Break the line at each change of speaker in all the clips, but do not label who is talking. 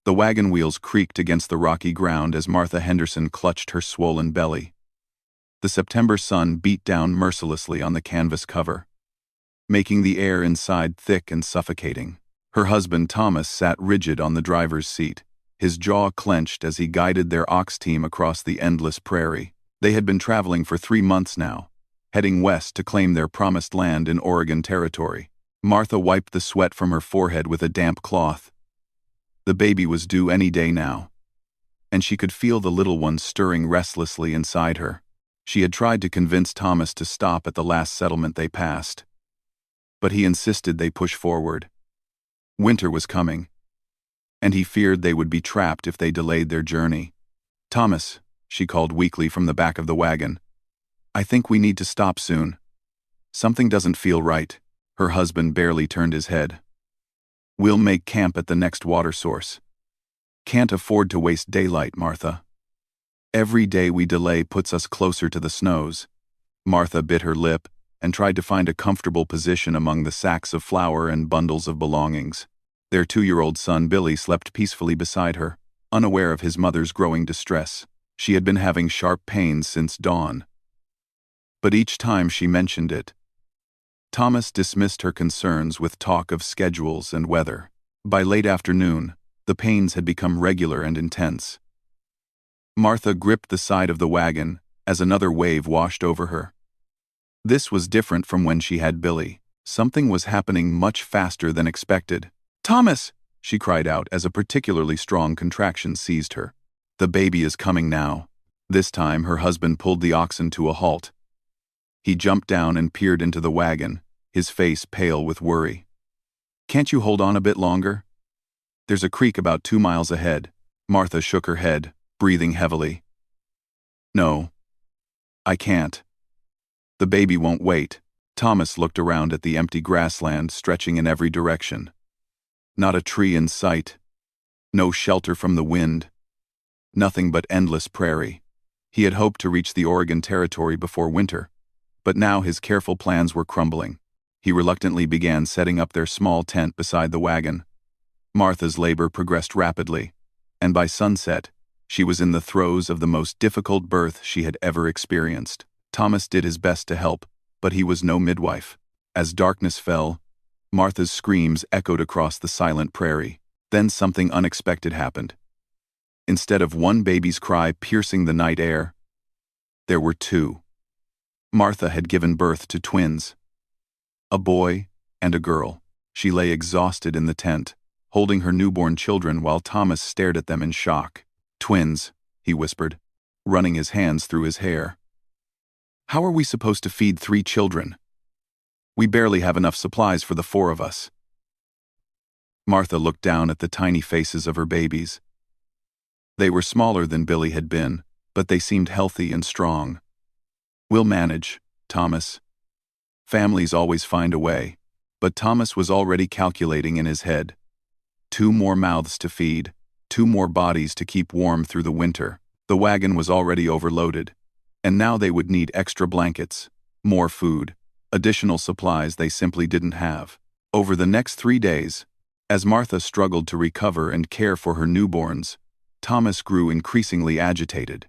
The wagon wheels creaked against the rocky ground as Martha Henderson clutched her swollen belly. The September sun beat down mercilessly on the canvas cover, making the air inside thick and suffocating. Her husband Thomas sat rigid on the driver's seat, his jaw clenched as he guided their ox team across the endless prairie. They had been traveling for 3 months now, heading west to claim their promised land in Oregon Territory. Martha wiped the sweat from her forehead with a damp cloth. The baby was due any day now, and she could feel the little one stirring restlessly inside her. She had tried to convince Thomas to stop at the last settlement they passed, but he insisted they push forward. Winter was coming, and he feared they would be trapped if they delayed their journey. "Thomas," she called weakly from the back of the wagon, "I think we need to stop soon. Something doesn't feel right." Her husband barely turned his head. "We'll make camp at the next water source." "Can't afford to waste daylight, Martha. Every day we delay puts us closer to the snows." Martha bit her lip and tried to find a comfortable position among the sacks of flour and bundles of belongings. Their 2-year-old son Billy slept peacefully beside her, unaware of his mother's growing distress. She had been having sharp pains since dawn, but each time she mentioned it, Thomas dismissed her concerns with talk of schedules and weather. By late afternoon, the pains had become regular and intense. Martha gripped the side of the wagon as another wave washed over her. This was different from when she had Billy. Something was happening much faster than expected. "Thomas!" she cried out as a particularly strong contraction seized her. "The baby is coming now." This time her husband pulled the oxen to a halt. He jumped down and peered into the wagon, his face pale with worry. "Can't you hold on a bit longer? There's a creek about 2 miles ahead." Martha shook her head, breathing heavily. "No, I can't. The baby won't wait." Thomas looked around at the empty grassland stretching in every direction. Not a tree in sight, no shelter from the wind, nothing but endless prairie. He had hoped to reach the Oregon Territory before winter, but now his careful plans were crumbling. He reluctantly began setting up their small tent beside the wagon. Martha's labor progressed rapidly, and by sunset, she was in the throes of the most difficult birth she had ever experienced. Thomas did his best to help, but he was no midwife. As darkness fell, Martha's screams echoed across the silent prairie. Then something unexpected happened. Instead of one baby's cry piercing the night air, there were 2. Martha had given birth to twins, a boy and a girl. She lay exhausted in the tent, holding her newborn children while Thomas stared at them in shock. "Twins," he whispered, running his hands through his hair. "How are we supposed to feed 3 children? We barely have enough supplies for the 4 of us." Martha looked down at the tiny faces of her babies. They were smaller than Billy had been, but they seemed healthy and strong. "We'll manage, Thomas. Families always find a way." But Thomas was already calculating in his head. 2 more mouths to feed, 2 more bodies to keep warm through the winter. The wagon was already overloaded, and now they would need extra blankets, more food, additional supplies they simply didn't have. Over the next 3 days, as Martha struggled to recover and care for her newborns, Thomas grew increasingly agitated.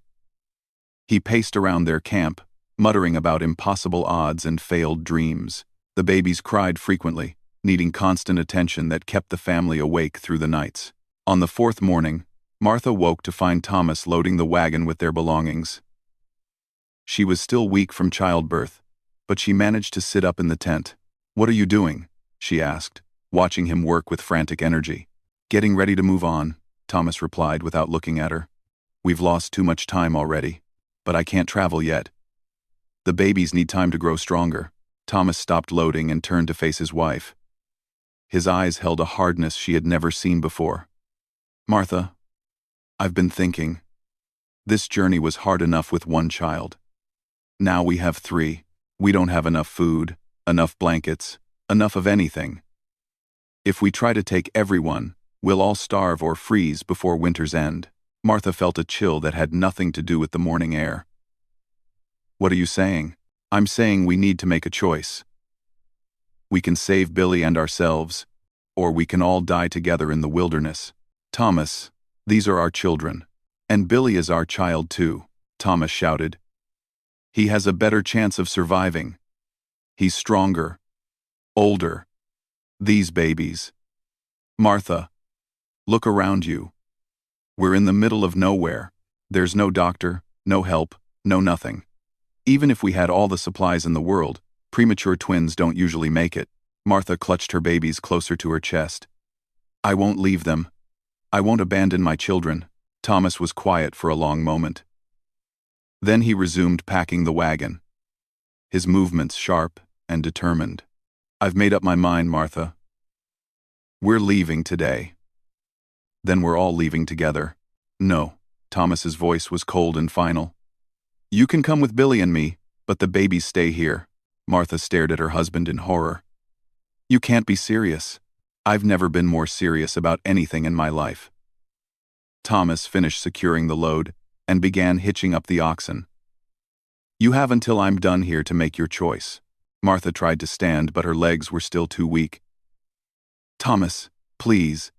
He paced around their camp, muttering about impossible odds and failed dreams. The babies cried frequently, needing constant attention that kept the family awake through the nights. On the 4th morning, Martha woke to find Thomas loading the wagon with their belongings. She was still weak from childbirth, but she managed to sit up in the tent. "What are you doing?" she asked, watching him work with frantic energy. "Getting ready to move on," Thomas replied without looking at her. "We've lost too much time already, but I can't travel yet. The babies need time to grow stronger." Thomas stopped loading and turned to face his wife. His eyes held a hardness she had never seen before. "Martha, I've been thinking. This journey was hard enough with 1 child. Now we have 3. We don't have enough food, enough blankets, enough of anything. If we try to take everyone, we'll all starve or freeze before winter's end." Martha felt a chill that had nothing to do with the morning air. "What are you saying?" "I'm saying we need to make a choice. We can save Billy and ourselves, or we can all die together in the wilderness." Thomas, these are our children. And Billy is our child too, Thomas shouted. He has a better chance of surviving. He's stronger, older. These babies. Martha, look around you. We're in the middle of nowhere. There's no doctor, no help, no nothing. Even if we had all the supplies in the world, premature twins don't usually make it. Martha clutched her babies closer to her chest. I won't leave them. I won't abandon my children. Thomas was quiet for a long moment. Then he resumed packing the wagon. His movements sharp and determined. I've made up my mind, Martha. We're leaving today. Then we're all leaving together. No, Thomas's voice was cold and final. You can come with Billy and me, but the babies stay here. Martha stared at her husband in horror. You can't be serious. I've never been more serious about anything in my life. Thomas finished securing the load and began hitching up the oxen. You have until I'm done here to make your choice. Martha tried to stand, but her legs were still too weak. Thomas, please.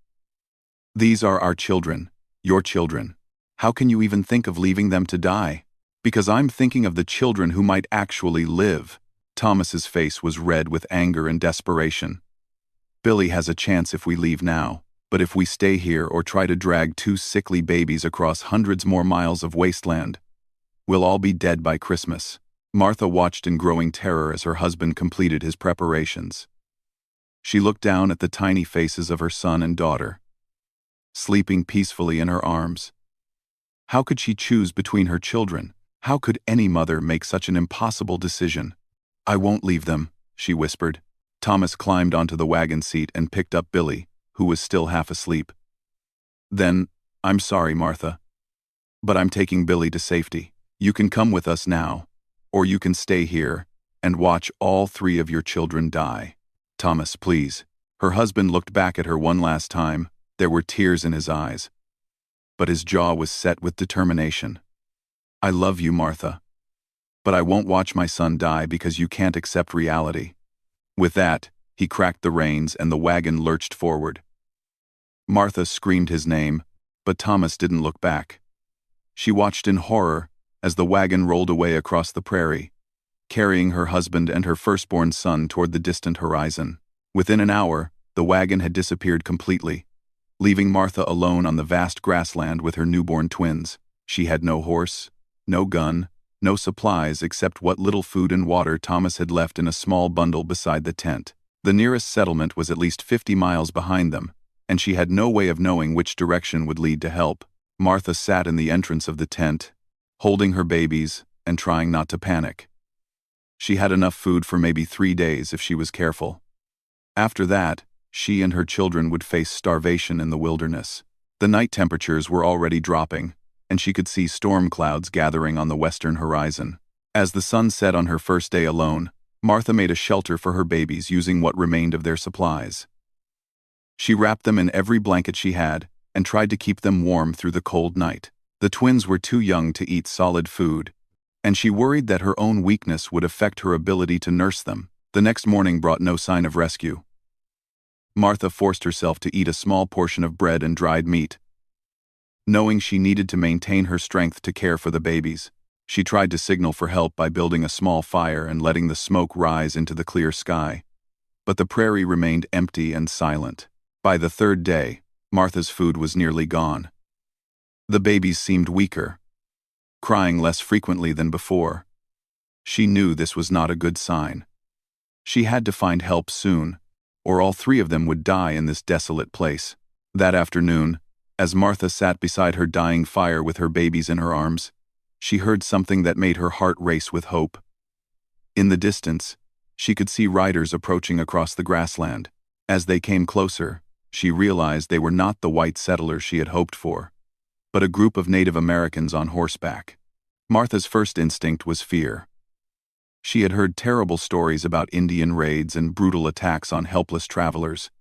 These are our children, your children. How can you even think of leaving them to die? Because I'm thinking of the children who might actually live. Thomas's face was red with anger and desperation. Billy has a chance if we leave now, but if we stay here or try to drag two sickly babies across hundreds more miles of wasteland, we'll all be dead by Christmas. Martha watched in growing terror as her husband completed his preparations. She looked down at the tiny faces of her son and daughter, sleeping peacefully in her arms. How could she choose between her children? How could any mother make such an impossible decision? I won't leave them, she whispered. Thomas climbed onto the wagon seat and picked up Billy, who was still half asleep. Then, I'm sorry, Martha, but I'm taking Billy to safety. You can come with us now, or you can stay here and watch all three of your children die. Thomas, please. Her husband looked back at her one last time. There were tears in his eyes, but his jaw was set with determination. I love you, Martha, but I won't watch my son die because you can't accept reality. With that, he cracked the reins and the wagon lurched forward. Martha screamed his name, but Thomas didn't look back. She watched in horror as the wagon rolled away across the prairie, carrying her husband and her firstborn son toward the distant horizon. Within an hour, the wagon had disappeared completely, leaving Martha alone on the vast grassland with her newborn twins. She had no horse, no gun, no supplies except what little food and water Thomas had left in a small bundle beside the tent. The nearest settlement was at least 50 miles behind them, and she had no way of knowing which direction would lead to help. Martha sat in the entrance of the tent, holding her babies and trying not to panic. She had enough food for maybe 3 days if she was careful. After that, she and her children would face starvation in the wilderness. The night temperatures were already dropping, and she could see storm clouds gathering on the western horizon. As the sun set on her first day alone, Martha made a shelter for her babies using what remained of their supplies. She wrapped them in every blanket she had and tried to keep them warm through the cold night. The twins were too young to eat solid food, and she worried that her own weakness would affect her ability to nurse them. The next morning brought no sign of rescue. Martha forced herself to eat a small portion of bread and dried meat. Knowing she needed to maintain her strength to care for the babies, she tried to signal for help by building a small fire and letting the smoke rise into the clear sky. But the prairie remained empty and silent. By the third day, Martha's food was nearly gone. The babies seemed weaker, crying less frequently than before. She knew this was not a good sign. She had to find help soon, or all three of them would die in this desolate place. That afternoon, as Martha sat beside her dying fire with her babies in her arms, she heard something that made her heart race with hope. In the distance, she could see riders approaching across the grassland. As they came closer, she realized they were not the white settlers she had hoped for, but a group of Native Americans on horseback. Martha's first instinct was fear. She had heard terrible stories about Indian raids and brutal attacks on helpless travelers.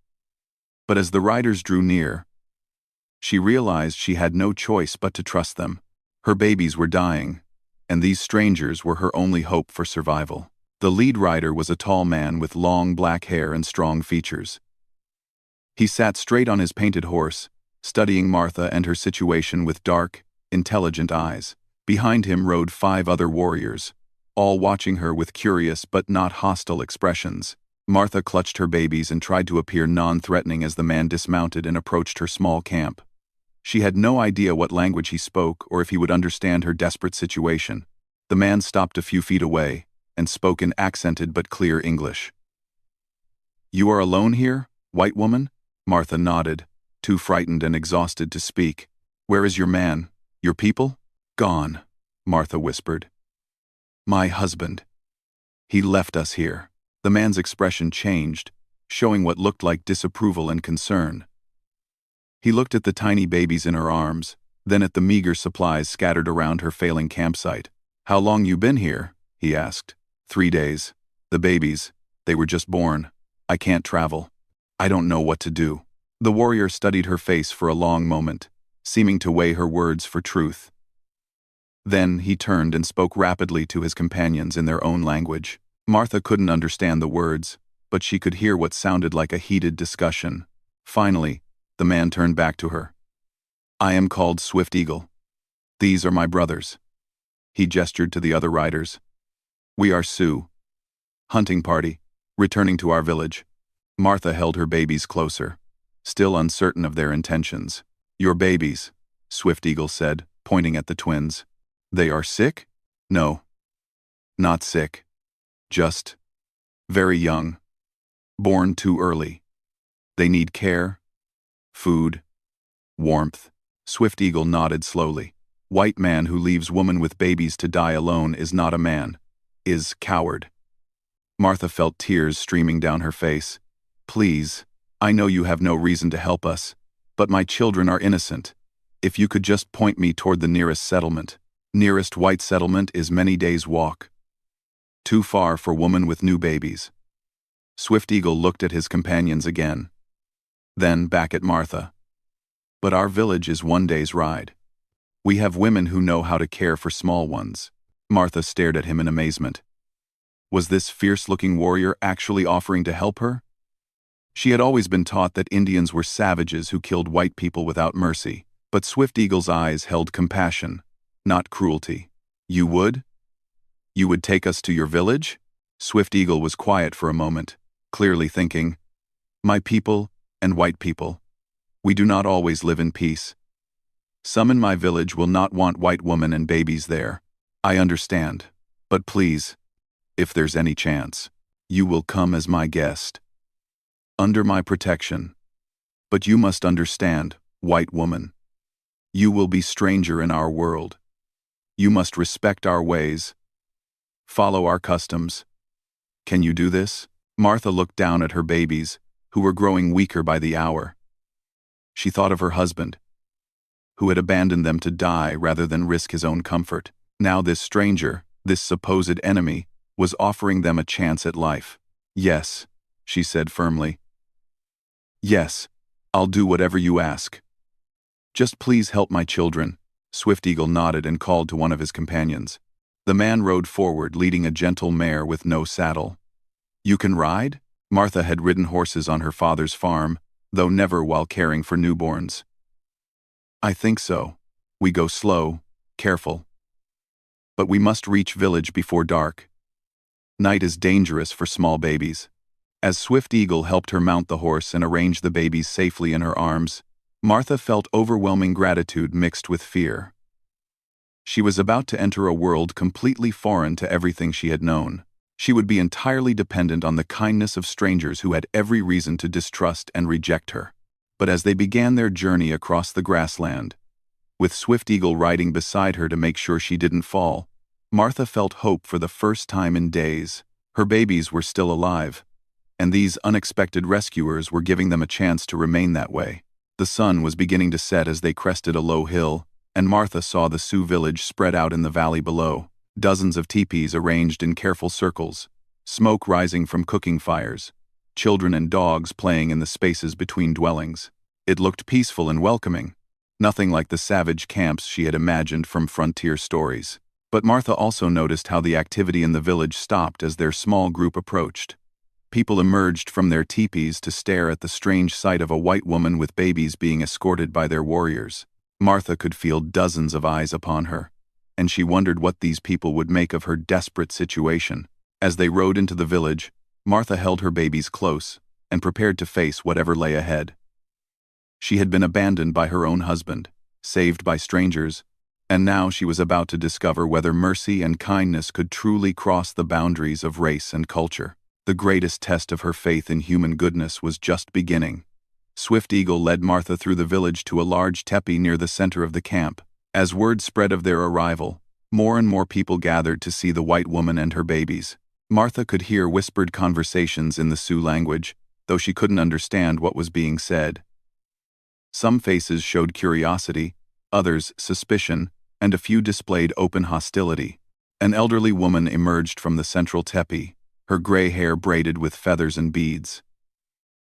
But as the riders drew near, she realized she had no choice but to trust them. Her babies were dying, and these strangers were her only hope for survival. The lead rider was a tall man with long black hair and strong features. He sat straight on his painted horse, studying Martha and her situation with dark, intelligent eyes. Behind him rode 5 other warriors, all watching her with curious but not hostile expressions. Martha clutched her babies and tried to appear non-threatening as the man dismounted and approached her small camp. She had no idea what language he spoke or if he would understand her desperate situation. The man stopped a few feet away and spoke in accented but clear English. "You are alone here, white woman?" Martha nodded, too frightened and exhausted to speak. "Where is your man, your people?" "Gone," Martha whispered. "My husband. He left us here." The man's expression changed, showing what looked like disapproval and concern. He looked at the tiny babies in her arms, then at the meager supplies scattered around her failing campsite. "How long you been here?" he asked. 3 days. The babies, they were just born. I can't travel. I don't know what to do." The warrior studied her face for a long moment, seeming to weigh her words for truth. Then he turned and spoke rapidly to his companions in their own language. Martha couldn't understand the words, but she could hear what sounded like a heated discussion. Finally, the man turned back to her. "I am called Swift Eagle. These are my brothers." He gestured to the other riders. "We are Sioux. Hunting party, returning to our village." Martha held her babies closer, still uncertain of their intentions. "Your babies," Swift Eagle said, pointing at the twins. "They are sick?" "No. Not sick. Just very young. Born too early. They need care, food, warmth." Swift Eagle nodded slowly. "White man who leaves woman with babies to die alone is not a man, is coward." Martha felt tears streaming down her face. "Please, I know you have no reason to help us, but my children are innocent. If you could just point me toward the nearest settlement." "Nearest white settlement is many days' walk. Too far for woman with new babies." Swift Eagle looked at his companions again, then back at Martha. "But our village is 1 day's ride. We have women who know how to care for small ones." Martha stared at him in amazement. Was this fierce-looking warrior actually offering to help her? She had always been taught that Indians were savages who killed white people without mercy, but Swift Eagle's eyes held compassion, not cruelty. "You would? You would take us to your village?" Swift Eagle was quiet for a moment, clearly thinking, "My people and white people. We do not always live in peace. Some in my village will not want white women and babies there. I understand. But please, if there's any chance, you will come as my guest. Under my protection. But you must understand, white woman. You will be stranger in our world. You must respect our ways. Follow our customs. Can you do this?" Martha looked down at her babies, who were growing weaker by the hour. She thought of her husband, who had abandoned them to die rather than risk his own comfort. Now this stranger, this supposed enemy, was offering them a chance at life. "Yes," she said firmly. "Yes, I'll do whatever you ask. Just please help my children." Swift Eagle nodded and called to one of his companions. The man rode forward, leading a gentle mare with no saddle. "You can ride?" Martha had ridden horses on her father's farm, though never while caring for newborns. "I think so. We go slow, careful. But we must reach village before dark. Night is dangerous for small babies." As Swift Eagle helped her mount the horse and arrange the babies safely in her arms, Martha felt overwhelming gratitude mixed with fear. She was about to enter a world completely foreign to everything she had known. She would be entirely dependent on the kindness of strangers who had every reason to distrust and reject her. But as they began their journey across the grassland, with Swift Eagle riding beside her to make sure she didn't fall, Martha felt hope for the first time in days. Her babies were still alive, and these unexpected rescuers were giving them a chance to remain that way. The sun was beginning to set as they crested a low hill, and Martha saw the Sioux village spread out in the valley below. Dozens of teepees arranged in careful circles, smoke rising from cooking fires, children and dogs playing in the spaces between dwellings. It looked peaceful and welcoming, nothing like the savage camps she had imagined from frontier stories. But Martha also noticed how the activity in the village stopped as their small group approached. People emerged from their teepees to stare at the strange sight of a white woman with babies being escorted by their warriors. Martha could feel dozens of eyes upon her, and she wondered what these people would make of her desperate situation. As they rode into the village, Martha held her babies close and prepared to face whatever lay ahead. She had been abandoned by her own husband, saved by strangers, and now she was about to discover whether mercy and kindness could truly cross the boundaries of race and culture. The greatest test of her faith in human goodness was just beginning. Swift Eagle led Martha through the village to a large teepee near the center of the camp. As word spread of their arrival, more and more people gathered to see the white woman and her babies. Martha could hear whispered conversations in the Sioux language, though she couldn't understand what was being said. Some faces showed curiosity, others suspicion, and a few displayed open hostility. An elderly woman emerged from the central teepee, her gray hair braided with feathers and beads.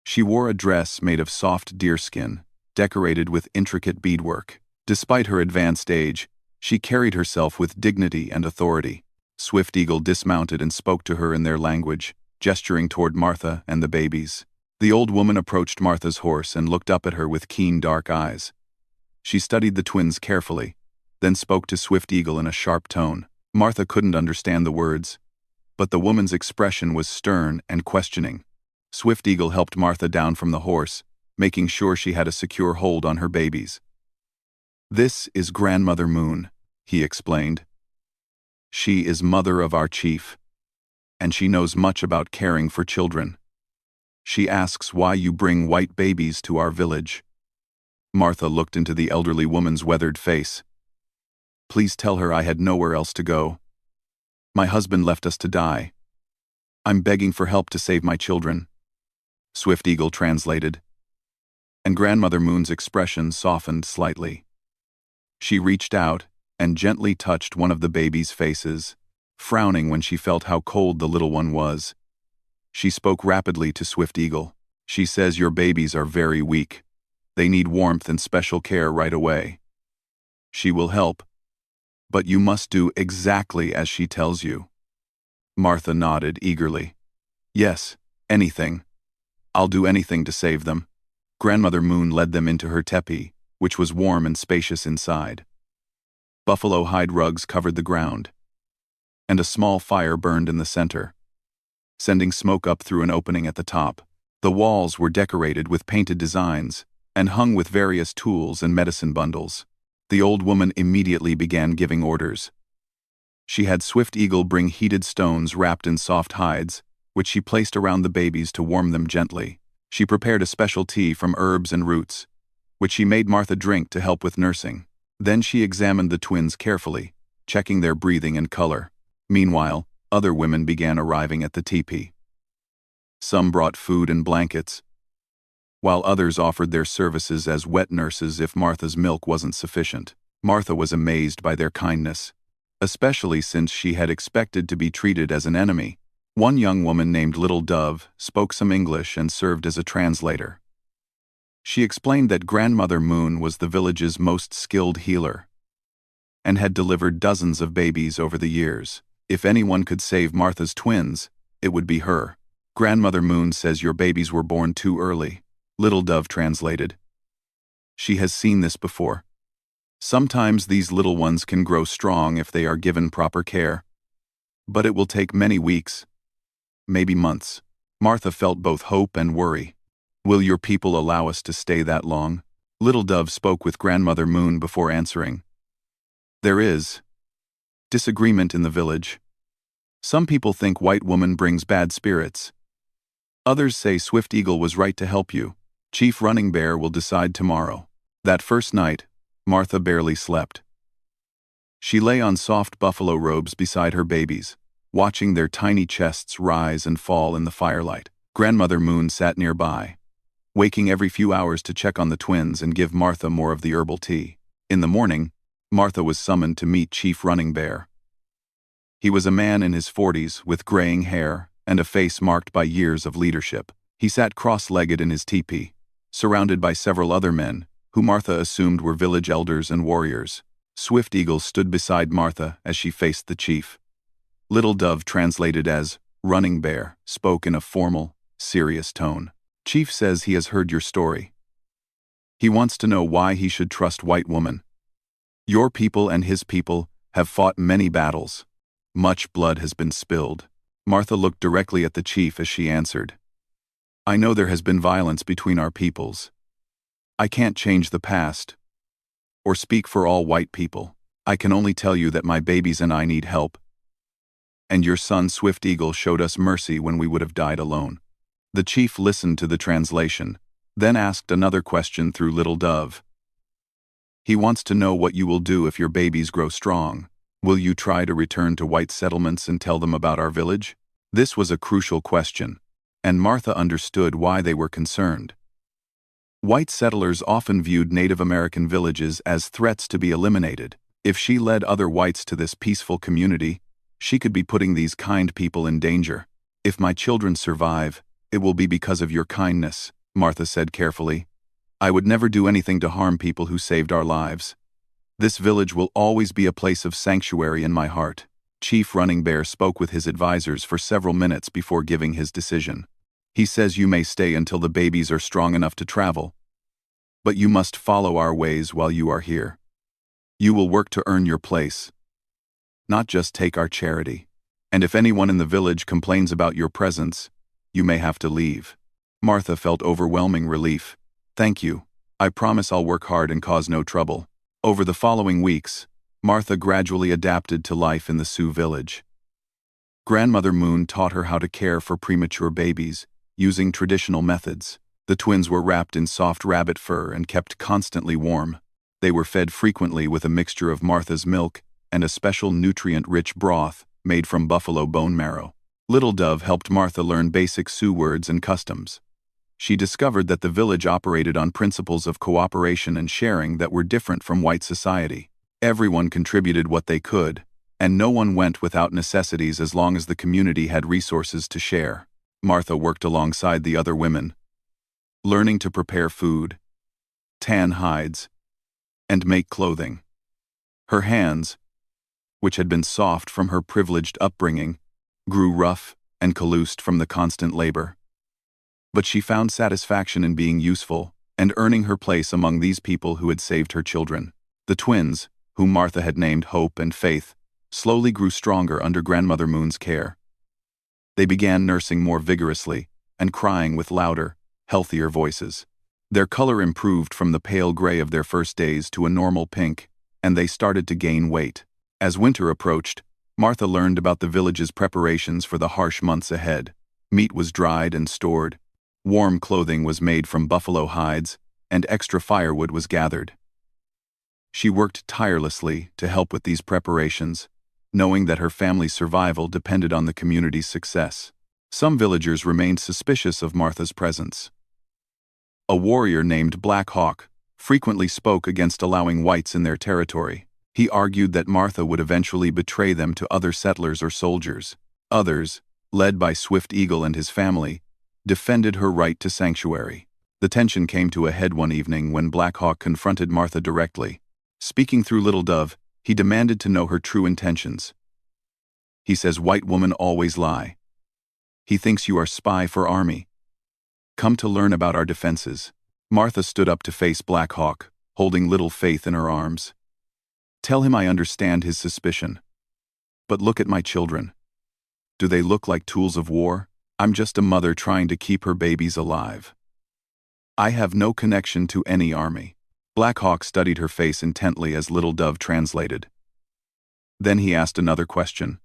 She wore a dress made of soft deerskin, decorated with intricate beadwork. Despite her advanced age, she carried herself with dignity and authority. Swift Eagle dismounted and spoke to her in their language, gesturing toward Martha and the babies. The old woman approached Martha's horse and looked up at her with keen dark eyes. She studied the twins carefully, then spoke to Swift Eagle in a sharp tone. Martha couldn't understand the words, but the woman's expression was stern and questioning. Swift Eagle helped Martha down from the horse, making sure she had a secure hold on her babies. "This is Grandmother Moon," he explained. "She is mother of our chief, and she knows much about caring for children. She asks why you bring white babies to our village." Martha looked into the elderly woman's weathered face. "Please tell her I had nowhere else to go. My husband left us to die. I'm begging for help to save my children." Swift Eagle translated, and Grandmother Moon's expression softened slightly. She reached out and gently touched one of the babies' faces, frowning when she felt how cold the little one was. She spoke rapidly to Swift Eagle. "She says your babies are very weak. They need warmth and special care right away. She will help, but you must do exactly as she tells you." Martha nodded eagerly. "Yes, anything. I'll do anything to save them." Grandmother Moon led them into her teepee, which was warm and spacious inside. Buffalo hide rugs covered the ground, and a small fire burned in the center, sending smoke up through an opening at the top. The walls were decorated with painted designs and hung with various tools and medicine bundles. The old woman immediately began giving orders. She had Swift Eagle bring heated stones wrapped in soft hides, which she placed around the babies to warm them gently. She prepared a special tea from herbs and roots, which she made Martha drink to help with nursing. Then she examined the twins carefully, checking their breathing and color. Meanwhile, other women began arriving at the teepee. Some brought food and blankets, while others offered their services as wet nurses if Martha's milk wasn't sufficient. Martha was amazed by their kindness, especially since she had expected to be treated as an enemy. One young woman named Little Dove spoke some English and served as a translator. She explained that Grandmother Moon was the village's most skilled healer and had delivered dozens of babies over the years. If anyone could save Martha's twins, it would be her. "Grandmother Moon says your babies were born too early," Little Dove translated. "She has seen this before. Sometimes these little ones can grow strong if they are given proper care, but it will take many weeks, maybe months." Martha felt both hope and worry. "Will your people allow us to stay that long?" Little Dove spoke with Grandmother Moon before answering. "There is disagreement in the village. Some people think White Woman brings bad spirits. Others say Swift Eagle was right to help you. Chief Running Bear will decide tomorrow." That first night, Martha barely slept. She lay on soft buffalo robes beside her babies, watching their tiny chests rise and fall in the firelight. Grandmother Moon sat nearby, waking every few hours to check on the twins and give Martha more of the herbal tea. In the morning, Martha was summoned to meet Chief Running Bear. He was a man in his 40s with graying hair and a face marked by years of leadership. He sat cross-legged in his teepee, surrounded by several other men, who Martha assumed were village elders and warriors. Swift Eagle stood beside Martha as she faced the chief. Little Dove translated as, Running Bear spoke in a formal, serious tone. Chief says he has heard your story. He wants to know why he should trust white woman. Your people and his people have fought many battles. Much blood has been spilled. Martha looked directly at the chief as she answered. I know there has been violence between our peoples. I can't change the past, or speak for all white people. I can only tell you that my babies and I need help. And your son Swift Eagle showed us mercy when we would have died alone. The chief listened to the translation, then asked another question through Little Dove. He wants to know what you will do if your babies grow strong. Will you try to return to white settlements and tell them about our village? This was a crucial question, and Martha understood why they were concerned. White settlers often viewed Native American villages as threats to be eliminated. If she led other whites to this peaceful community, she could be putting these kind people in danger. If my children survive, it will be because of your kindness, Martha said carefully. I would never do anything to harm people who saved our lives. This village will always be a place of sanctuary in my heart. Chief Running Bear spoke with his advisors for several minutes before giving his decision. He says you may stay until the babies are strong enough to travel, but you must follow our ways while you are here. You will work to earn your place, not just take our charity. And if anyone in the village complains about your presence, you may have to leave. Martha felt overwhelming relief. Thank you. I promise I'll work hard and cause no trouble. Over the following weeks, Martha gradually adapted to life in the Sioux village. Grandmother Moon taught her how to care for premature babies, using traditional methods. The twins were wrapped in soft rabbit fur and kept constantly warm. They were fed frequently with a mixture of Martha's milk and a special nutrient-rich broth made from buffalo bone marrow. Little Dove helped Martha learn basic Sioux words and customs. She discovered that the village operated on principles of cooperation and sharing that were different from white society. Everyone contributed what they could, and no one went without necessities as long as the community had resources to share. Martha worked alongside the other women, learning to prepare food, tan hides, and make clothing. Her hands, which had been soft from her privileged upbringing, grew rough and calloused from the constant labor. But she found satisfaction in being useful and earning her place among these people who had saved her children. The twins, whom Martha had named Hope and Faith, slowly grew stronger under Grandmother Moon's care. They began nursing more vigorously and crying with louder, healthier voices. Their color improved from the pale gray of their first days to a normal pink, and they started to gain weight. As winter approached, Martha learned about the village's preparations for the harsh months ahead. Meat was dried and stored, warm clothing was made from buffalo hides, and extra firewood was gathered. She worked tirelessly to help with these preparations, knowing that her family's survival depended on the community's success. Some villagers remained suspicious of Martha's presence. A warrior named Black Hawk frequently spoke against allowing whites in their territory. He argued that Martha would eventually betray them to other settlers or soldiers. Others, led by Swift Eagle and his family, defended her right to sanctuary. The tension came to a head one evening when Black Hawk confronted Martha directly. Speaking through Little Dove, he demanded to know her true intentions. He says white women always lie. He thinks you are spy for army. Come to learn about our defenses. Martha stood up to face Black Hawk, holding little Faith in her arms. Tell him I understand his suspicion. But look at my children. Do they look like tools of war? I'm just a mother trying to keep her babies alive. I have no connection to any army. Black Hawk studied her face intently as Little Dove translated. Then he asked another question.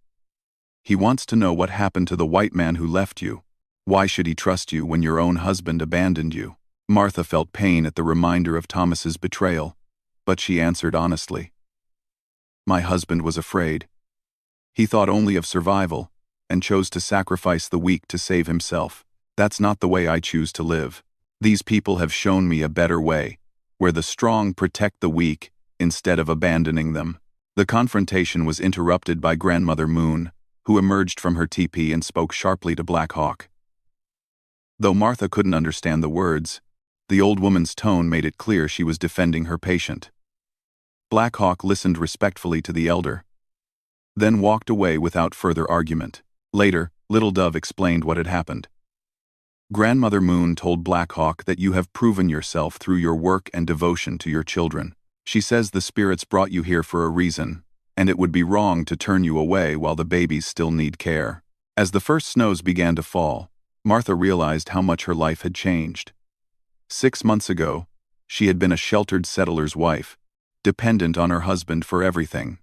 He wants to know what happened to the white man who left you. Why should he trust you when your own husband abandoned you? Martha felt pain at the reminder of Thomas's betrayal, but she answered honestly. My husband was afraid. He thought only of survival, and chose to sacrifice the weak to save himself. That's not the way I choose to live. These people have shown me a better way, where the strong protect the weak instead of abandoning them. The confrontation was interrupted by Grandmother Moon, who emerged from her teepee and spoke sharply to Black Hawk. Though Martha couldn't understand the words, the old woman's tone made it clear she was defending her patient. Black Hawk listened respectfully to the elder, then walked away without further argument. Later, Little Dove explained what had happened. Grandmother Moon told Black Hawk that you have proven yourself through your work and devotion to your children. She says the spirits brought you here for a reason, and it would be wrong to turn you away while the babies still need care. As the first snows began to fall, Martha realized how much her life had changed. 6 months ago, she had been a sheltered settler's wife, dependent on her husband for everything.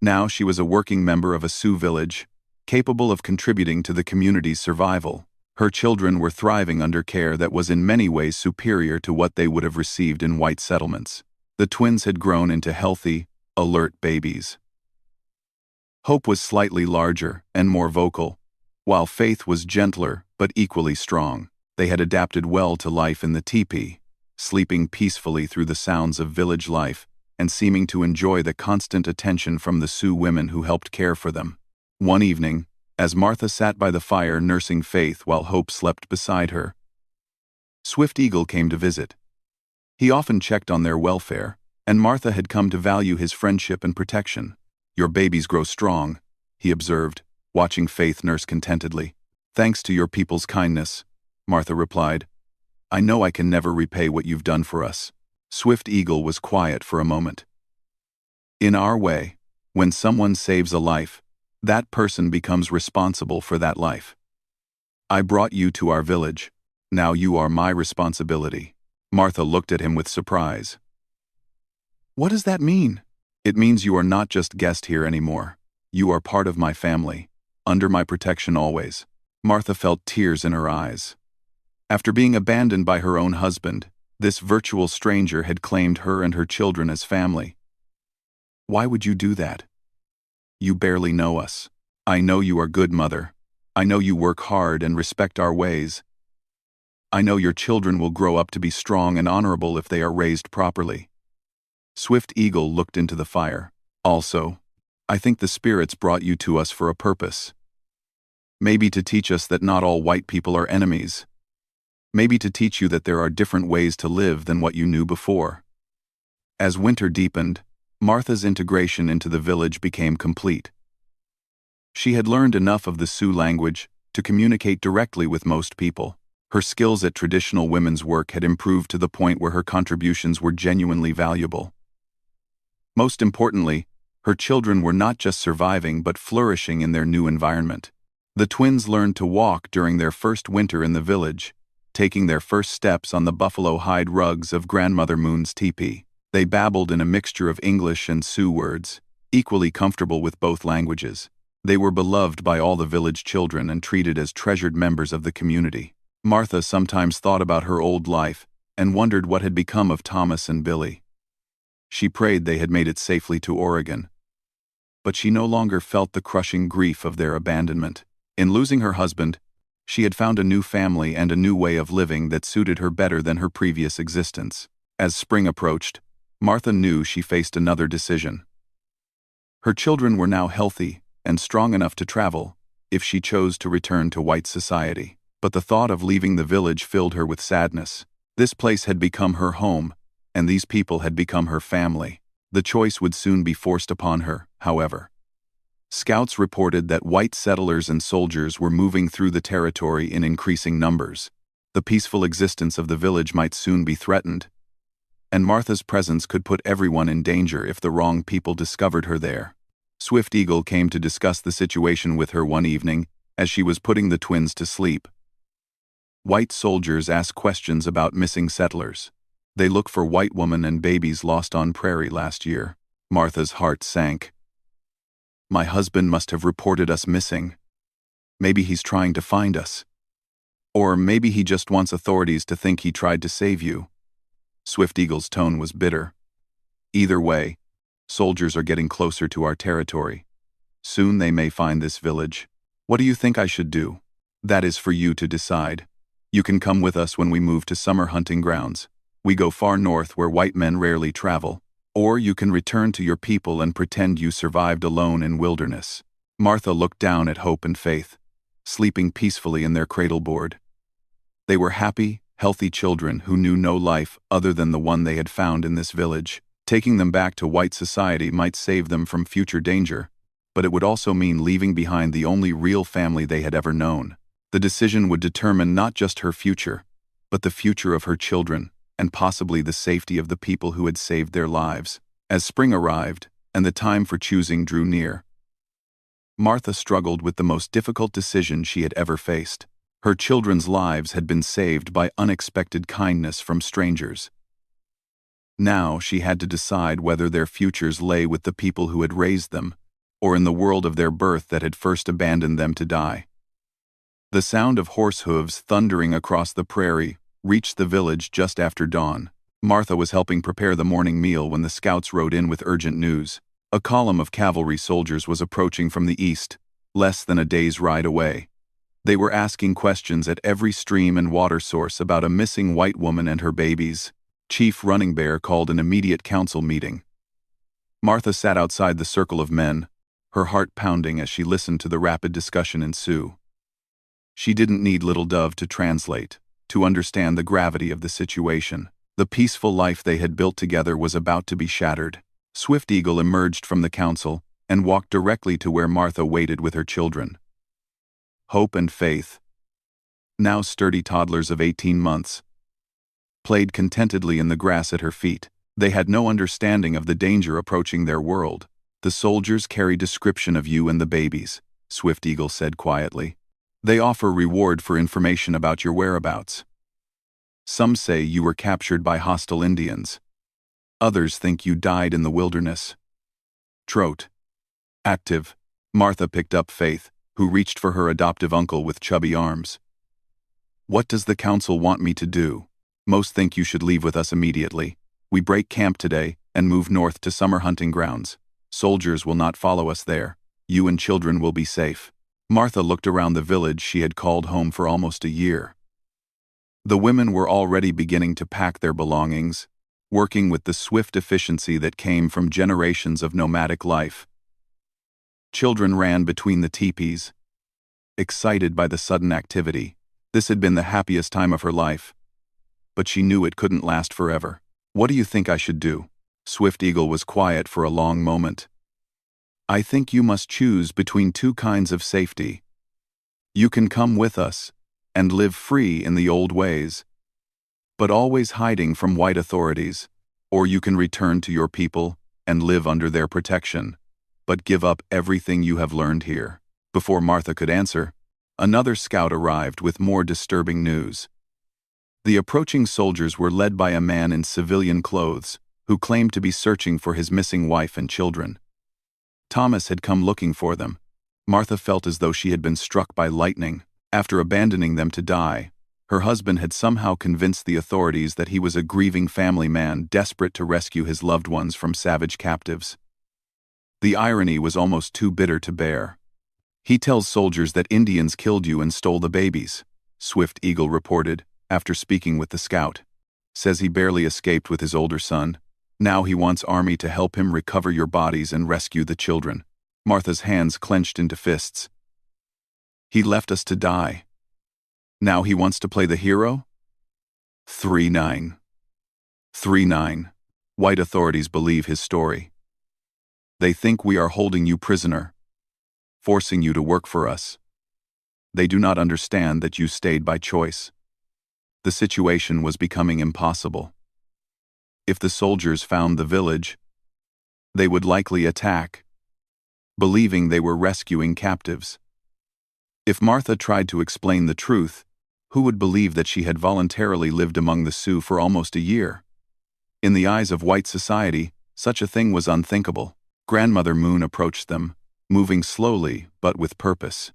Now she was a working member of a Sioux village, capable of contributing to the community's survival. Her children were thriving under care that was in many ways superior to what they would have received in white settlements. The twins had grown into healthy, alert babies. Hope was slightly larger and more vocal, while Faith was gentler but equally strong. They had adapted well to life in the teepee, sleeping peacefully through the sounds of village life and seeming to enjoy the constant attention from the Sioux women who helped care for them. One evening, as Martha sat by the fire nursing Faith while Hope slept beside her, Swift Eagle came to visit. He often checked on their welfare, and Martha had come to value his friendship and protection. "Your babies grow strong," he observed, watching Faith nurse contentedly. "Thanks to your people's kindness," Martha replied. "I know I can never repay what you've done for us." Swift Eagle was quiet for a moment. "In our way, when someone saves a life, that person becomes responsible for that life. I brought you to our village. Now you are my responsibility." Martha looked at him with surprise. "What does that mean?" "It means you are not just guest here anymore. You are part of my family, under my protection always." Martha felt tears in her eyes. After being abandoned by her own husband, this virtual stranger had claimed her and her children as family. "Why would you do that? You barely know us. I know you are good, Mother. I know you work hard and respect our ways. I know your children will grow up to be strong and honorable if they are raised properly." Swift Eagle looked into the fire. "Also, I think the spirits brought you to us for a purpose. Maybe to teach us that not all white people are enemies. Maybe to teach you that there are different ways to live than what you knew before." As winter deepened, Martha's integration into the village became complete. She had learned enough of the Sioux language to communicate directly with most people. Her skills at traditional women's work had improved to the point where her contributions were genuinely valuable. Most importantly, her children were not just surviving but flourishing in their new environment. The twins learned to walk during their first winter in the village, taking their first steps on the buffalo hide rugs of Grandmother Moon's teepee. They babbled in a mixture of English and Sioux words, equally comfortable with both languages. They were beloved by all the village children and treated as treasured members of the community. Martha sometimes thought about her old life and wondered what had become of Thomas and Billy. She prayed they had made it safely to Oregon. But she no longer felt the crushing grief of their abandonment. In losing her husband, she had found a new family and a new way of living that suited her better than her previous existence. As spring approached, Martha knew she faced another decision. Her children were now healthy and strong enough to travel, if she chose to return to white society. But the thought of leaving the village filled her with sadness. This place had become her home, and these people had become her family. The choice would soon be forced upon her, however. Scouts reported that white settlers and soldiers were moving through the territory in increasing numbers. The peaceful existence of the village might soon be threatened, and Martha's presence could put everyone in danger if the wrong people discovered her there. Swift Eagle came to discuss the situation with her one evening as she was putting the twins to sleep. White soldiers asked questions about missing settlers. They look for white women and babies lost on prairie last year. Martha's heart sank. "My husband must have reported us missing. Maybe he's trying to find us. Or maybe he just wants authorities to think he tried to save you." Swift Eagle's tone was bitter. "Either way, soldiers are getting closer to our territory. Soon they may find this village. What do you think I should do? That is for you to decide. You can come with us when we move to summer hunting grounds. We go far north where white men rarely travel. Or you can return to your people and pretend you survived alone in wilderness." Martha looked down at Hope and Faith, sleeping peacefully in their cradle board. They were happy, healthy children who knew no life other than the one they had found in this village. Taking them back to white society might save them from future danger, but it would also mean leaving behind the only real family they had ever known. The decision would determine not just her future, but the future of her children, and possibly the safety of the people who had saved their lives. As spring arrived, and the time for choosing drew near, Martha struggled with the most difficult decision she had ever faced. Her children's lives had been saved by unexpected kindness from strangers. Now she had to decide whether their futures lay with the people who had raised them, or in the world of their birth that had first abandoned them to die. The sound of horse hooves thundering across the prairie reached the village just after dawn. Martha was helping prepare the morning meal when the scouts rode in with urgent news. A column of cavalry soldiers was approaching from the east, less than a day's ride away. They were asking questions at every stream and water source about a missing white woman and her babies. Chief Running Bear called an immediate council meeting. Martha sat outside the circle of men, her heart pounding as she listened to the rapid discussion in Sioux. She didn't need Little Dove to translate, to understand the gravity of the situation. The peaceful life they had built together was about to be shattered. Swift Eagle emerged from the council and walked directly to where Martha waited with her children. Hope and Faith, now sturdy toddlers of 18 months, played contentedly in the grass at her feet. They had no understanding of the danger approaching their world. "The soldiers carry description of you and the babies," Swift Eagle said quietly. "They offer reward for information about your whereabouts. Some say you were captured by hostile Indians. Others think you died in the wilderness." Trout. Active. Martha picked up Faith, who reached for her adoptive uncle with chubby arms. "What does the council want me to do?" "Most think you should leave with us immediately. We break camp today and move north to summer hunting grounds. Soldiers will not follow us there. You and children will be safe." Martha looked around the village she had called home for almost a year. The women were already beginning to pack their belongings, working with the swift efficiency that came from generations of nomadic life. Children ran between the teepees, excited by the sudden activity. This had been the happiest time of her life, but she knew it couldn't last forever. "What do you think I should do?" Swift Eagle was quiet for a long moment. "I think you must choose between two kinds of safety. You can come with us and live free in the old ways, but always hiding from white authorities, or you can return to your people and live under their protection, but give up everything you have learned here." Before Martha could answer, another scout arrived with more disturbing news. The approaching soldiers were led by a man in civilian clothes, who claimed to be searching for his missing wife and children. Thomas had come looking for them. Martha felt as though she had been struck by lightning. After abandoning them to die, her husband had somehow convinced the authorities that he was a grieving family man desperate to rescue his loved ones from savage captives. The irony was almost too bitter to bear. "He tells soldiers that Indians killed you and stole the babies," Swift Eagle reported, after speaking with the scout. "Says he barely escaped with his older son. Now he wants Army to help him recover your bodies and rescue the children." Martha's hands clenched into fists. "He left us to die. Now he wants to play the hero?" 3-9. 3-9. White authorities believe his story. "They think we are holding you prisoner, forcing you to work for us. They do not understand that you stayed by choice." The situation was becoming impossible. If the soldiers found the village, they would likely attack, believing they were rescuing captives. If Martha tried to explain the truth, who would believe that she had voluntarily lived among the Sioux for almost a year? In the eyes of white society, such a thing was unthinkable. Grandmother Moon approached them, moving slowly but with purpose.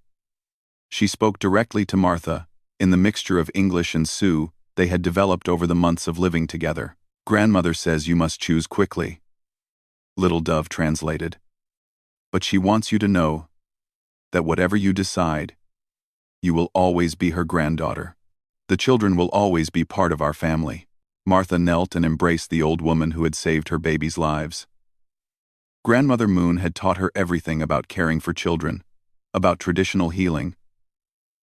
She spoke directly to Martha, in the mixture of English and Sioux they had developed over the months of living together. "Grandmother says you must choose quickly," Little Dove translated. "But she wants you to know that whatever you decide, you will always be her granddaughter. The children will always be part of our family." Martha knelt and embraced the old woman who had saved her babies' lives. Grandmother Moon had taught her everything about caring for children, about traditional healing,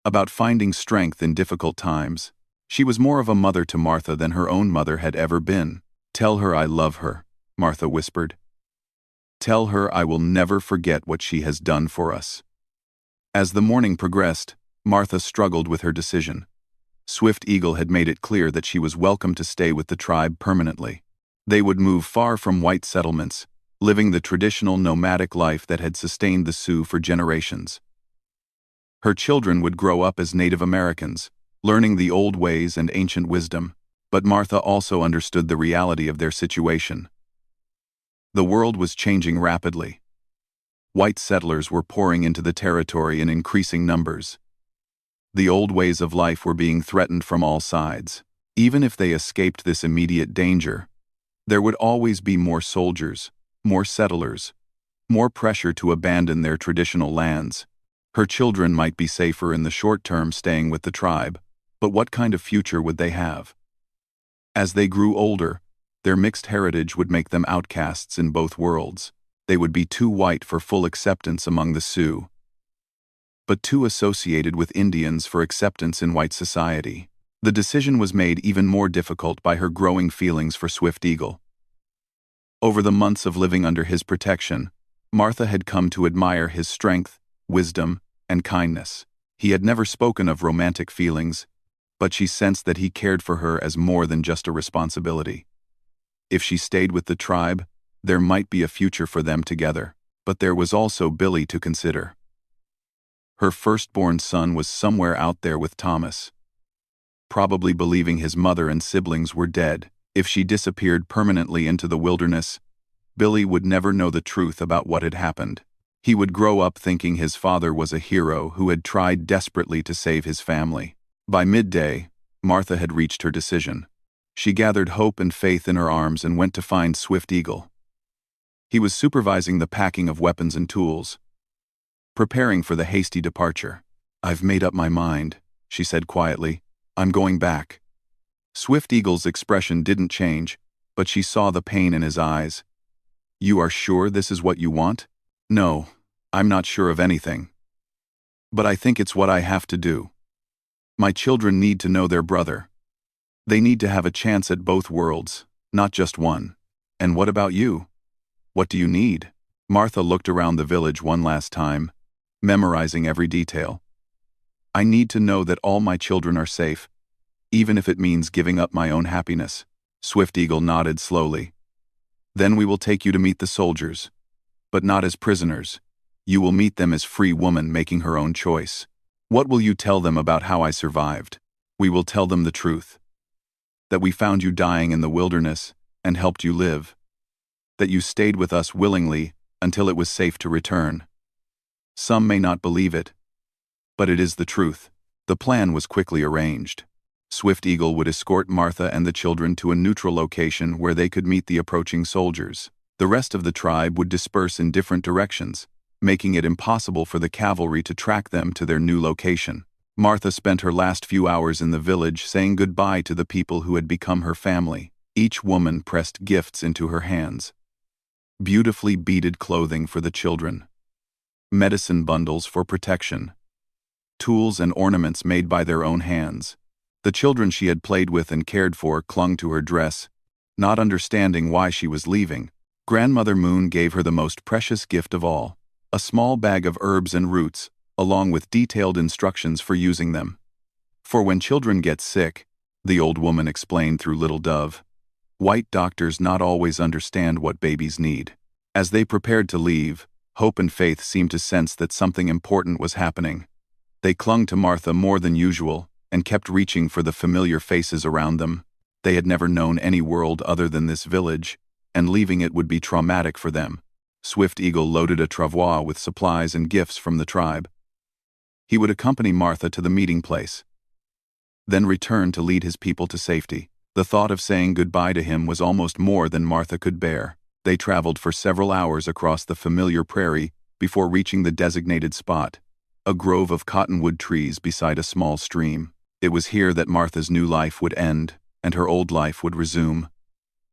about finding strength in difficult times. She was more of a mother to Martha than her own mother had ever been. "Tell her I love her," Martha whispered. Tell her I will never forget what she has done for us." As the morning progressed, Martha struggled with her decision. Swift Eagle had made it clear that she was welcome to stay with the tribe permanently. They would move far from white settlements, living the traditional nomadic life that had sustained the Sioux for generations. Her children would grow up as Native Americans, learning the old ways and ancient wisdom, but Martha also understood the reality of their situation. The world was changing rapidly. White settlers were pouring into the territory in increasing numbers. The old ways of life were being threatened from all sides. Even if they escaped this immediate danger, there would always be more soldiers, more settlers, more pressure to abandon their traditional lands. Her children might be safer in the short term staying with the tribe, but what kind of future would they have? As they grew older, their mixed heritage would make them outcasts in both worlds. They would be too white for full acceptance among the Sioux, but too associated with Indians for acceptance in white society. The decision was made even more difficult by her growing feelings for Swift Eagle. Over the months of living under his protection, Martha had come to admire his strength, wisdom, and kindness. He had never spoken of romantic feelings, but she sensed that he cared for her as more than just a responsibility. If she stayed with the tribe, there might be a future for them together, but there was also Billy to consider. Her firstborn son was somewhere out there with Thomas, probably believing his mother and siblings were dead. If she disappeared permanently into the wilderness, Billy would never know the truth about what had happened. He would grow up thinking his father was a hero who had tried desperately to save his family. By midday, Martha had reached her decision. She gathered hope and faith in her arms and went to find Swift Eagle. He was supervising the packing of weapons and tools, preparing for the hasty departure. "I've made up my mind," she said quietly. "I'm going back." Swift Eagle's expression didn't change, but she saw the pain in his eyes. "You are sure this is what you want?" "No, I'm not sure of anything. But I think it's what I have to do. My children need to know their brother. They need to have a chance at both worlds, not just one. And what about you? What do you need?" Martha looked around the village one last time, memorizing every detail. "I need to know that all my children are safe, even if it means giving up my own happiness." Swift Eagle nodded slowly. "Then we will take you to meet the soldiers, but not as prisoners. You will meet them as free woman making her own choice. What will you tell them about how I survived?" "We will tell them the truth. That we found you dying in the wilderness and helped you live. That you stayed with us willingly until it was safe to return. Some may not believe it, but it is the truth." The plan was quickly arranged. Swift Eagle would escort Martha and the children to a neutral location where they could meet the approaching soldiers. The rest of the tribe would disperse in different directions, making it impossible for the cavalry to track them to their new location. Martha spent her last few hours in the village saying goodbye to the people who had become her family. Each woman pressed gifts into her hands. Beautifully beaded clothing for the children, medicine bundles for protection, tools and ornaments made by their own hands. The children she had played with and cared for clung to her dress, not understanding why she was leaving. Grandmother Moon gave her the most precious gift of all, a small bag of herbs and roots, along with detailed instructions for using them. "For when children get sick," the old woman explained through Little Dove, "white doctors not always understand what babies need." As they prepared to leave, Hope and Faith seemed to sense that something important was happening. They clung to Martha more than usual and kept reaching for the familiar faces around them. They had never known any world other than this village, and leaving it would be traumatic for them. Swift Eagle loaded a travois with supplies and gifts from the tribe. He would accompany Martha to the meeting place, then return to lead his people to safety. The thought of saying goodbye to him was almost more than Martha could bear. They traveled for several hours across the familiar prairie before reaching the designated spot, a grove of cottonwood trees beside a small stream. It was here that Martha's new life would end, and her old life would resume,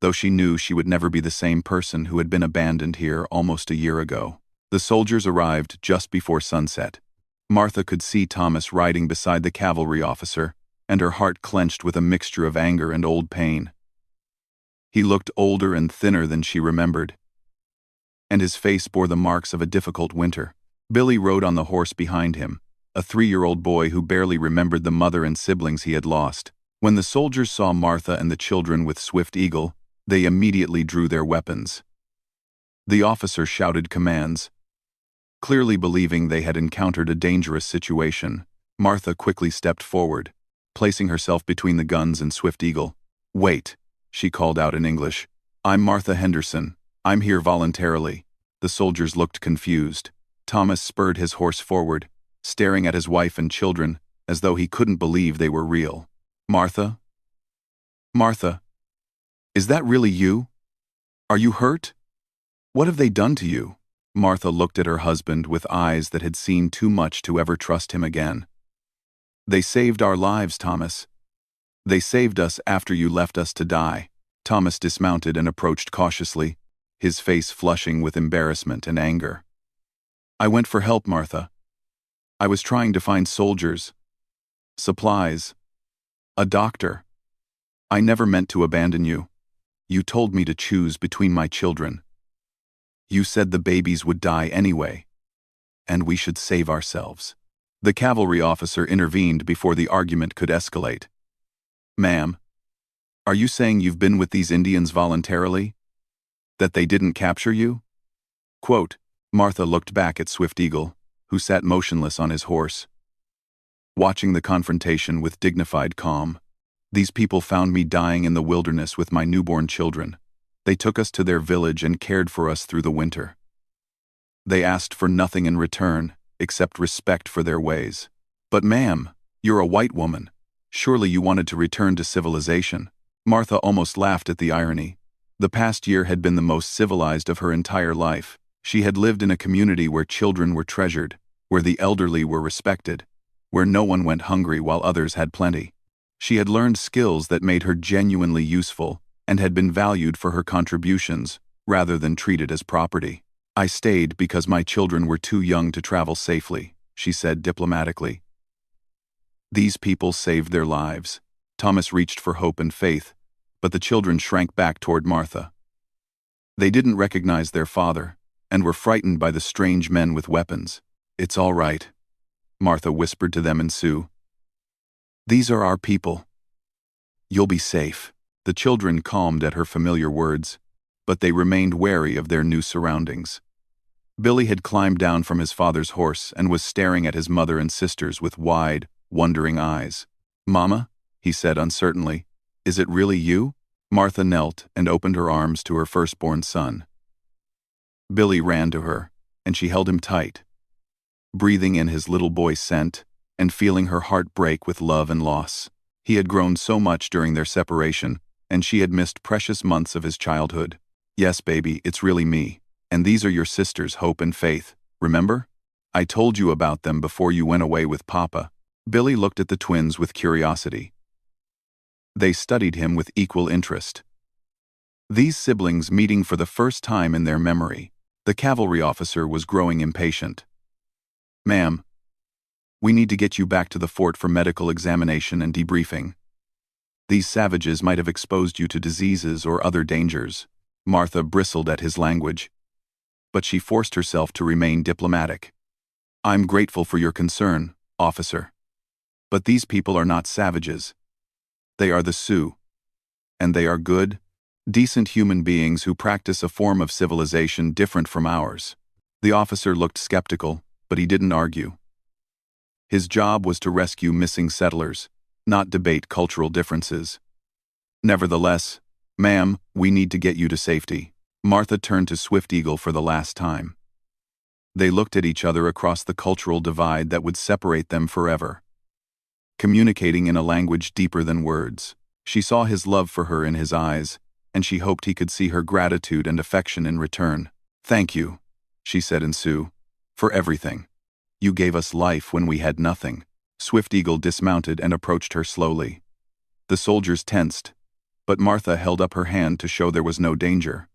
though she knew she would never be the same person who had been abandoned here almost a year ago. The soldiers arrived just before sunset. Martha could see Thomas riding beside the cavalry officer, and her heart clenched with a mixture of anger and old pain. He looked older and thinner than she remembered. and his face bore the marks of a difficult winter. Billy rode on the horse behind him, a 3-year-old boy who barely remembered the mother and siblings he had lost. When the soldiers saw Martha and the children with Swift Eagle, they immediately drew their weapons. The officer shouted commands. Clearly believing they had encountered a dangerous situation, Martha quickly stepped forward, placing herself between the guns and Swift Eagle. "Wait," she called out in English. "I'm Martha Henderson. I'm here voluntarily." The soldiers looked confused. Thomas spurred his horse forward, staring at his wife and children as though he couldn't believe they were real. "Martha? Martha? Is that really you? Are you hurt? What have they done to you?" Martha looked at her husband with eyes that had seen too much to ever trust him again. "They saved our lives, Thomas. They saved us after you left us to die." Thomas dismounted and approached cautiously, his face flushing with embarrassment and anger. "I went for help, Martha. I was trying to find soldiers, supplies, a doctor. I never meant to abandon you. You told me to choose between my children. You said the babies would die anyway, and we should save ourselves." The cavalry officer intervened before the argument could escalate. "Ma'am, are you saying you've been with these Indians voluntarily? That they didn't capture you?" Quote, Martha looked back at Swift Eagle, who sat motionless on his horse, watching the confrontation with dignified calm. "These people found me dying in the wilderness with my newborn children. They took us to their village and cared for us through the winter. They asked for nothing in return, except respect for their ways. But ma'am, you're a white woman. Surely you wanted to return to civilization." Martha almost laughed at the irony. The past year had been the most civilized of her entire life. She had lived in a community where children were treasured, where the elderly were respected, where no one went hungry while others had plenty. She had learned skills that made her genuinely useful and had been valued for her contributions rather than treated as property. "I stayed because my children were too young to travel safely," she said diplomatically. "These people saved their lives." Thomas reached for hope and faith, but the children shrank back toward Martha. They didn't recognize their father, and were frightened by the strange men with weapons. "It's all right," Martha whispered to them in Sioux. "These are our people. You'll be safe." The children calmed at her familiar words, but they remained wary of their new surroundings. Billy had climbed down from his father's horse and was staring at his mother and sisters with wide, wondering eyes. "Mama," he said uncertainly, "is it really you?" Martha knelt and opened her arms to her firstborn son. Billy ran to her, and she held him tight, breathing in his little boy's scent and feeling her heart break with love and loss. He had grown so much during their separation, and she had missed precious months of his childhood. "Yes, baby, it's really me. And these are your sisters, Hope and Faith. Remember? I told you about them before you went away with Papa." Billy looked at the twins with curiosity. They studied him with equal interest. These siblings meeting for the first time in their memory. The cavalry officer was growing impatient. "Ma'am, we need to get you back to the fort for medical examination and debriefing. These savages might have exposed you to diseases or other dangers." Martha bristled at his language, but she forced herself to remain diplomatic. "I'm grateful for your concern, officer. But these people are not savages. They are the Sioux. And they are good, decent human beings who practice a form of civilization different from ours." The officer looked skeptical, but he didn't argue. His job was to rescue missing settlers, not debate cultural differences. "Nevertheless, ma'am, we need to get you to safety." Martha turned to Swift Eagle for the last time. They looked at each other across the cultural divide that would separate them forever, communicating in a language deeper than words. She saw his love for her in his eyes, and she hoped he could see her gratitude and affection in return. "Thank you," she said in Sioux, "for everything. You gave us life when we had nothing." Swift Eagle dismounted and approached her slowly. The soldiers tensed, but Martha held up her hand to show there was no danger.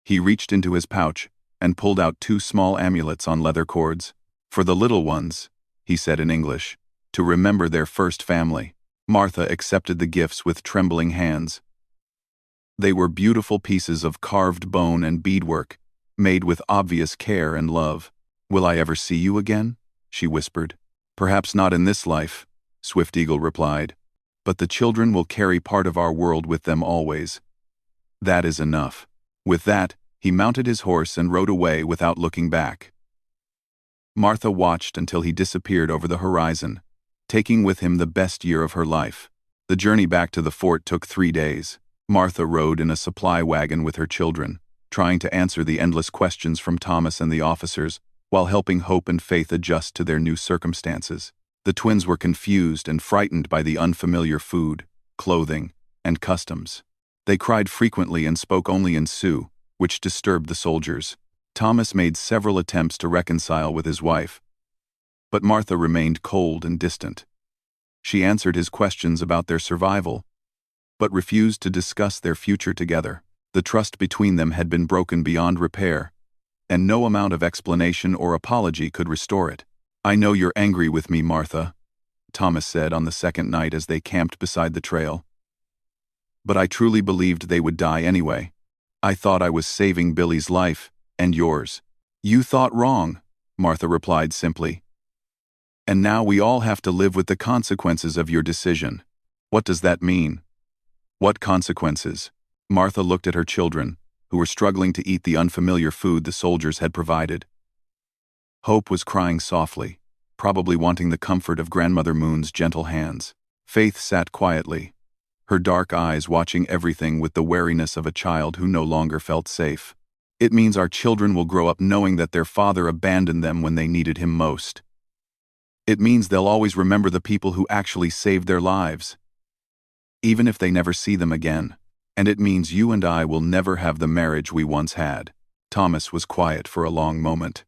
He reached into his pouch and pulled out 2 small amulets on leather cords. "For the little ones," he said in English, "to remember their first family." Martha accepted the gifts with trembling hands. They were beautiful pieces of carved bone and beadwork, made with obvious care and love. "Will I ever see you again?" she whispered. "Perhaps not in this life," Swift Eagle replied, "but the children will carry part of our world with them always. That is enough." With that, he mounted his horse and rode away without looking back. Martha watched until he disappeared over the horizon, taking with him the best year of her life. The journey back to the fort took 3 days. Martha rode in a supply wagon with her children, trying to answer the endless questions from Thomas and the officers, while helping Hope and Faith adjust to their new circumstances. The twins were confused and frightened by the unfamiliar food, clothing, and customs. They cried frequently and spoke only in Sioux, which disturbed the soldiers. Thomas made several attempts to reconcile with his wife, but Martha remained cold and distant. She answered his questions about their survival, but refused to discuss their future together. The trust between them had been broken beyond repair, and no amount of explanation or apology could restore it. "I know you're angry with me, Martha," Thomas said on the second night as they camped beside the trail. "But I truly believed they would die anyway. I thought I was saving Billy's life, and yours." "You thought wrong," Martha replied simply. "And now we all have to live with the consequences of your decision." "What does that mean?" "What consequences?" Martha looked at her children, who were struggling to eat the unfamiliar food the soldiers had provided. Hope was crying softly, probably wanting the comfort of Grandmother Moon's gentle hands. Faith sat quietly, her dark eyes watching everything with the wariness of a child who no longer felt safe. "It means our children will grow up knowing that their father abandoned them when they needed him most. It means they'll always remember the people who actually saved their lives, even if they never see them again. And it means you and I will never have the marriage we once had." Thomas was quiet for a long moment.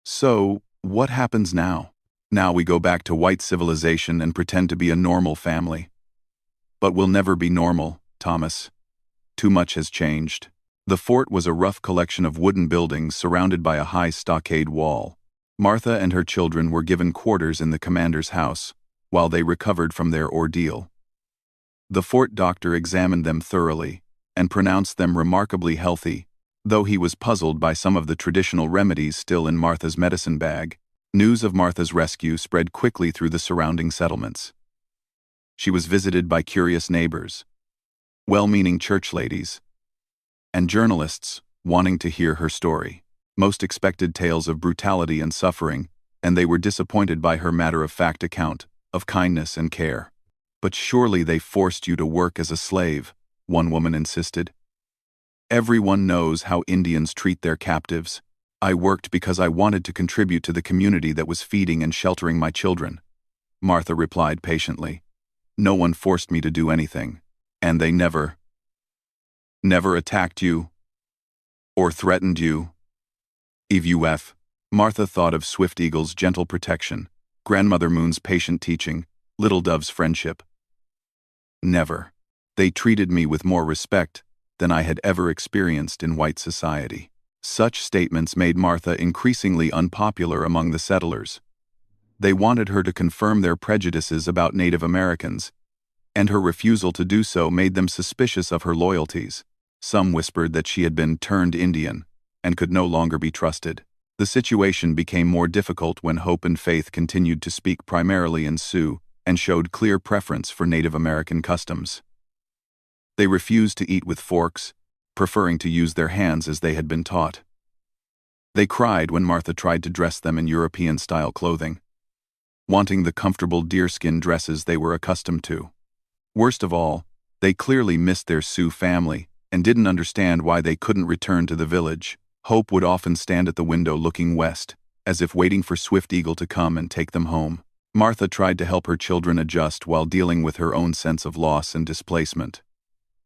"So, what happens now?" "Now we go back to white civilization and pretend to be a normal family." "But we'll never be normal, Thomas. Too much has changed." The fort was a rough collection of wooden buildings surrounded by a high stockade wall. Martha and her children were given quarters in the commander's house, while they recovered from their ordeal. The fort doctor examined them thoroughly, and pronounced them remarkably healthy, though he was puzzled by some of the traditional remedies still in Martha's medicine bag. News of Martha's rescue spread quickly through the surrounding settlements. She was visited by curious neighbors, well-meaning church ladies, and journalists wanting to hear her story. Most expected tales of brutality and suffering, and they were disappointed by her matter-of-fact account of kindness and care. "But surely they forced you to work as a slave," one woman insisted. "Everyone knows how Indians treat their captives. I worked because I wanted to contribute to the community that was feeding and sheltering my children," Martha replied patiently. "No one forced me to do anything, and they never attacked you or threatened you." EVUF. Martha thought of Swift Eagle's gentle protection, Grandmother Moon's patient teaching, Little Dove's friendship. "Never. They treated me with more respect than I had ever experienced in white society." Such statements made Martha increasingly unpopular among the settlers. They wanted her to confirm their prejudices about Native Americans, and her refusal to do so made them suspicious of her loyalties. Some whispered that she had been turned Indian and could no longer be trusted. The situation became more difficult when Hope and Faith continued to speak primarily in Sioux and showed clear preference for Native American customs. They refused to eat with forks, preferring to use their hands as they had been taught. They cried when Martha tried to dress them in European-style clothing, wanting the comfortable deerskin dresses they were accustomed to. Worst of all, they clearly missed their Sioux family and didn't understand why they couldn't return to the village. Hope would often stand at the window looking west, as if waiting for Swift Eagle to come and take them home. Martha tried to help her children adjust while dealing with her own sense of loss and displacement.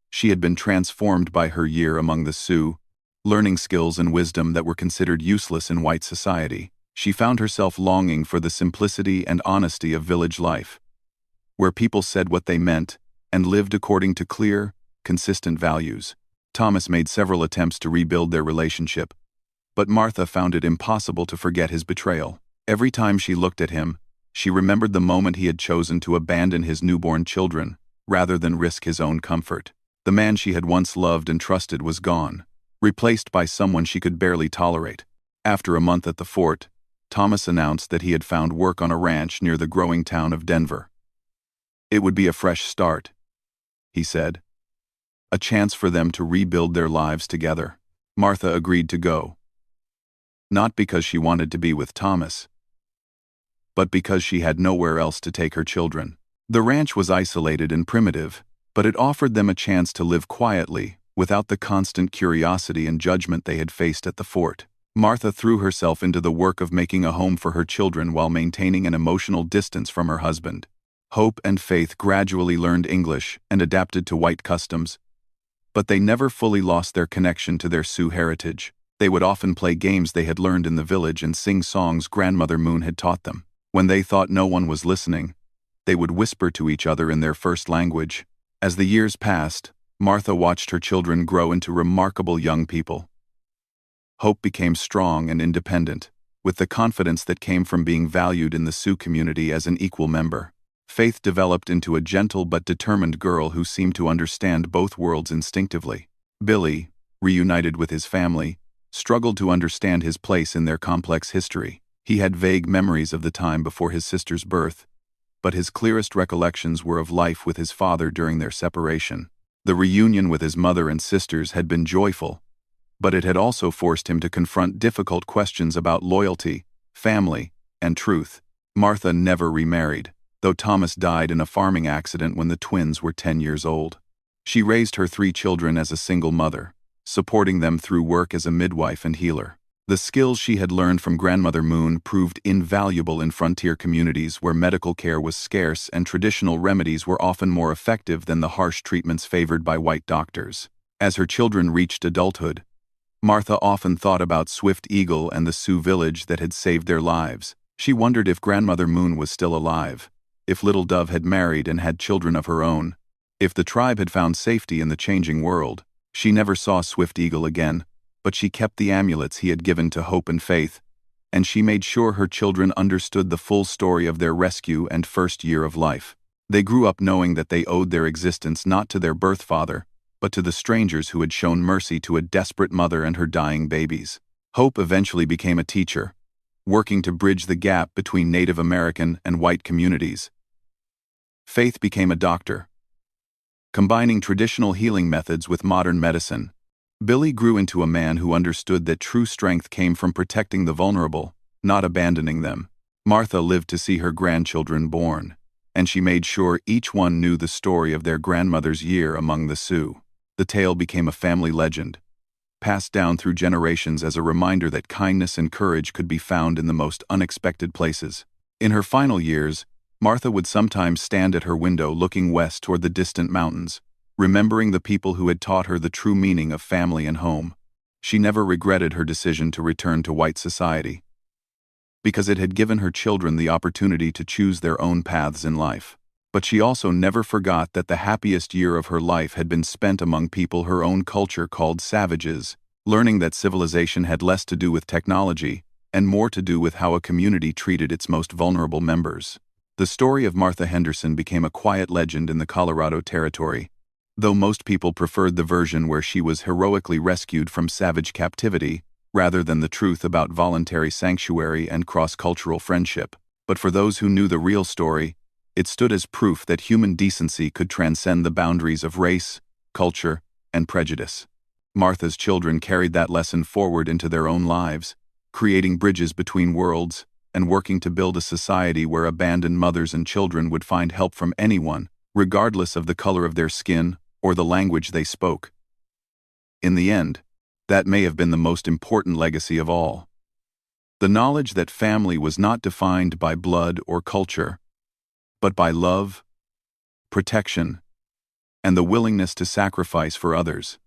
She had been transformed by her year among the Sioux, learning skills and wisdom that were considered useless in white society. She found herself longing for the simplicity and honesty of village life, where people said what they meant and lived according to clear, consistent values. Thomas made several attempts to rebuild their relationship, but Martha found it impossible to forget his betrayal. Every time she looked at him, she remembered the moment he had chosen to abandon his newborn children, rather than risk his own comfort. The man she had once loved and trusted was gone, replaced by someone she could barely tolerate. After a month at the fort, Thomas announced that he had found work on a ranch near the growing town of Denver. It would be a fresh start, he said. A chance for them to rebuild their lives together. Martha agreed to go. Not because she wanted to be with Thomas, but because she had nowhere else to take her children. The ranch was isolated and primitive, but it offered them a chance to live quietly, without the constant curiosity and judgment they had faced at the fort. Martha threw herself into the work of making a home for her children while maintaining an emotional distance from her husband. Hope and Faith gradually learned English and adapted to white customs, but they never fully lost their connection to their Sioux heritage. They would often play games they had learned in the village and sing songs Grandmother Moon had taught them. When they thought no one was listening, they would whisper to each other in their first language. As the years passed, Martha watched her children grow into remarkable young people. Hope became strong and independent, with the confidence that came from being valued in the Sioux community as an equal member. Faith developed into a gentle but determined girl who seemed to understand both worlds instinctively. Billy, reunited with his family, struggled to understand his place in their complex history. He had vague memories of the time before his sister's birth, but his clearest recollections were of life with his father during their separation. The reunion with his mother and sisters had been joyful, but it had also forced him to confront difficult questions about loyalty, family, and truth. Martha never remarried, though Thomas died in a farming accident when the twins were 10 years old. She raised her 3 children as a single mother, supporting them through work as a midwife and healer. The skills she had learned from Grandmother Moon proved invaluable in frontier communities where medical care was scarce and traditional remedies were often more effective than the harsh treatments favored by white doctors. As her children reached adulthood, Martha often thought about Swift Eagle and the Sioux village that had saved their lives. She wondered if Grandmother Moon was still alive, if Little Dove had married and had children of her own, if the tribe had found safety in the changing world. She never saw Swift Eagle again, but she kept the amulets he had given to Hope and Faith, and she made sure her children understood the full story of their rescue and first year of life. They grew up knowing that they owed their existence not to their birth father, but to the strangers who had shown mercy to a desperate mother and her dying babies. Hope eventually became a teacher, working to bridge the gap between Native American and white communities. Faith became a doctor, combining traditional healing methods with modern medicine. Billy grew into a man who understood that true strength came from protecting the vulnerable, not abandoning them. Martha lived to see her grandchildren born, and she made sure each one knew the story of their grandmother's year among the Sioux. The tale became a family legend, passed down through generations as a reminder that kindness and courage could be found in the most unexpected places. In her final years, Martha would sometimes stand at her window looking west toward the distant mountains, remembering the people who had taught her the true meaning of family and home. She never regretted her decision to return to white society, because it had given her children the opportunity to choose their own paths in life. But she also never forgot that the happiest year of her life had been spent among people her own culture called savages, learning that civilization had less to do with technology and more to do with how a community treated its most vulnerable members. The story of Martha Henderson became a quiet legend in the Colorado Territory, though most people preferred the version where she was heroically rescued from savage captivity, rather than the truth about voluntary sanctuary and cross-cultural friendship. But for those who knew the real story, it stood as proof that human decency could transcend the boundaries of race, culture, and prejudice. Martha's children carried that lesson forward into their own lives, creating bridges between worlds and working to build a society where abandoned mothers and children would find help from anyone, regardless of the color of their skin or the language they spoke. In the end, that may have been the most important legacy of all. The knowledge that family was not defined by blood or culture, but by love, protection, and the willingness to sacrifice for others.